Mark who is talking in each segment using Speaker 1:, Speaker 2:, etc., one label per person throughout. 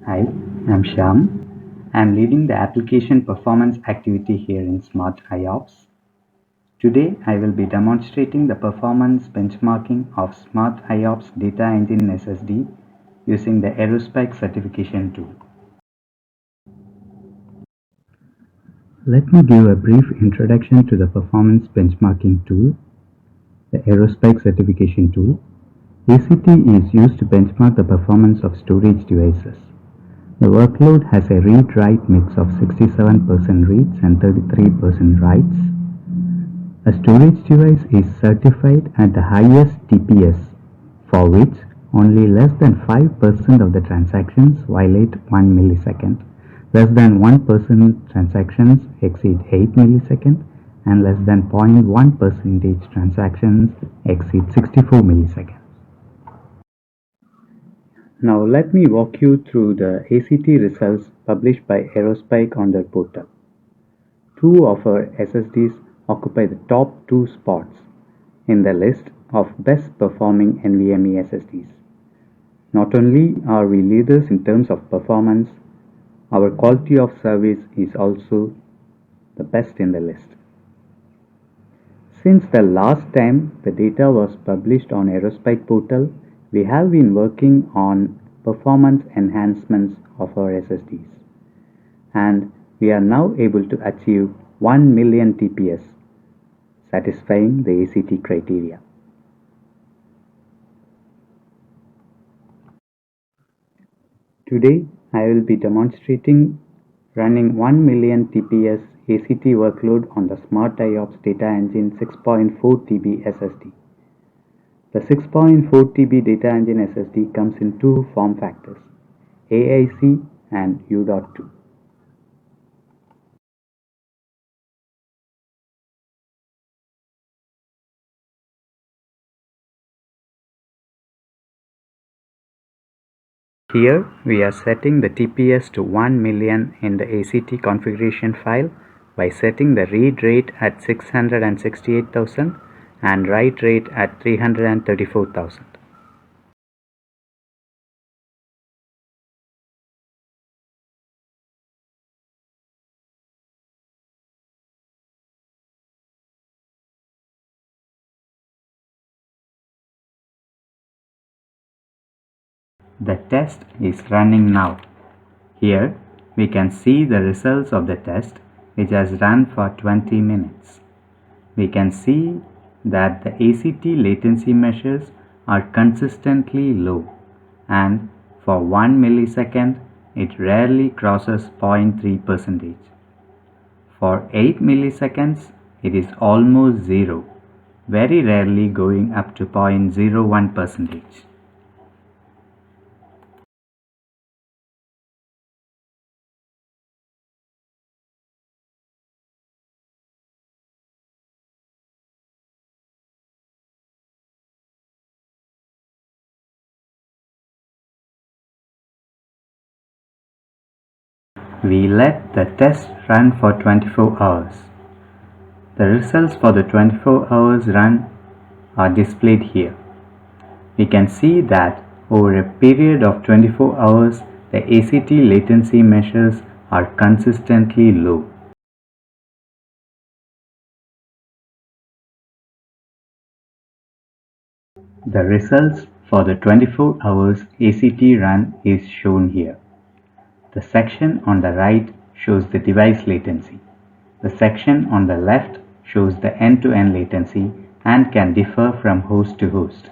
Speaker 1: Hi, I'm Shyam. I'm leading the application performance activity here in Smart IOPS. Today, I will be demonstrating the performance benchmarking of Smart IOPS Data Engine SSD using the Aerospike certification tool. Let me give a brief introduction to the performance benchmarking tool, the Aerospike certification tool. ACT is used to benchmark the performance of storage devices. The workload has a read-write mix of 67% reads and 33% writes. A storage device is certified at the highest TPS, for which only less than 5% of the transactions violate 1 millisecond, less than 1% transactions exceed 8 milliseconds, and less than 0.1% transactions exceed 64 milliseconds. Now let me walk you through the ACT results published by Aerospike on their portal. Two of our SSDs occupy the top two spots in the list of best performing NVMe SSDs. Not only are we leaders in terms of performance, our quality of service is also the best in the list. Since the last time the data was published on Aerospike portal, we have been working on performance enhancements of our SSDs, and we are now able to achieve 1 million TPS, satisfying the ACT criteria. Today, I will be demonstrating running 1 million TPS ACT workload on the Smart IOPS Data Engine 6.4 TB SSD. The 6.4 TB Data Engine SSD comes in two form factors, AIC and U.2. Here we are setting the TPS to 1 million in the ACT configuration file by setting the read rate at 668,000 and write rate at 334,000. The test is running now. Here we can see the results of the test, which has run for 20 minutes. We can see that the ACT latency measures are consistently low, and for 1 millisecond it rarely crosses 0.3%. For 8 milliseconds it is almost zero, very rarely going up to 0.01%. We let the test run for 24 hours. The results for the 24 hours run are displayed here. We can see that over a period of 24 hours, the ACT latency measures are consistently low. The results for the 24 hours ACT run is shown here. The section on the right shows the device latency. The section on the left shows the end-to-end latency and can differ from host to host.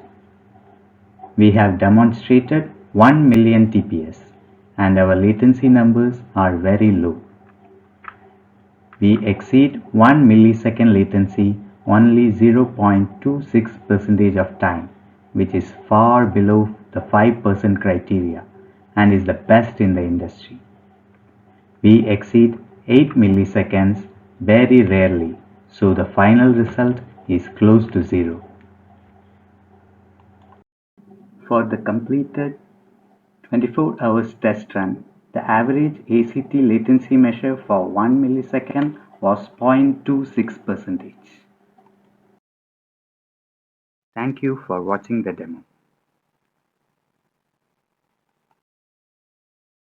Speaker 1: We have demonstrated 1 million TPS and our latency numbers are very low. We exceed 1 millisecond latency only 0.26% of time, which is far below the 5% criteria and is the best in the industry. We exceed 8 milliseconds very rarely, so the final result is close to zero. For the completed 24 hours test run, the average ACT latency measure for 1 millisecond was 0.26%. Thank you for watching the demo.